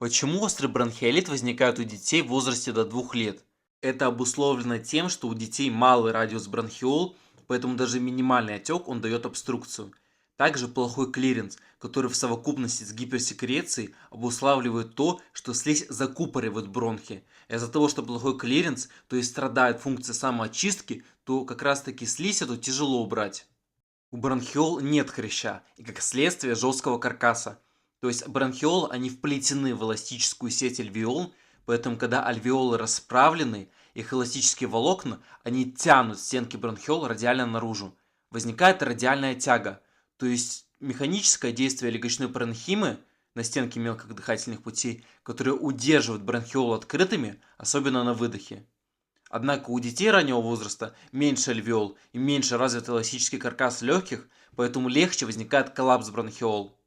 Почему острый бронхиолит возникает у детей в возрасте до 2 лет? Это обусловлено тем, что у детей малый радиус бронхиол, поэтому даже минимальный отек он дает обструкцию. Также плохой клиренс, который в совокупности с гиперсекрецией обуславливает то, что слизь закупоривает бронхи. Из-за того, что плохой клиренс, то есть страдает функция самоочистки, то как раз таки слизь эту тяжело убрать. У бронхиол нет хряща и, как следствие, жесткого каркаса. То есть бронхиолы, они вплетены в эластическую сеть альвеол, поэтому когда альвеолы расправлены, их эластические волокна, они тянут стенки бронхиол радиально наружу. Возникает радиальная тяга, то есть механическое действие легочной паренхимы на стенки мелких дыхательных путей, которые удерживают бронхиолы открытыми, особенно на выдохе. Однако у детей раннего возраста меньше альвеол и меньше развит эластический каркас легких, поэтому легче возникает коллапс бронхиол.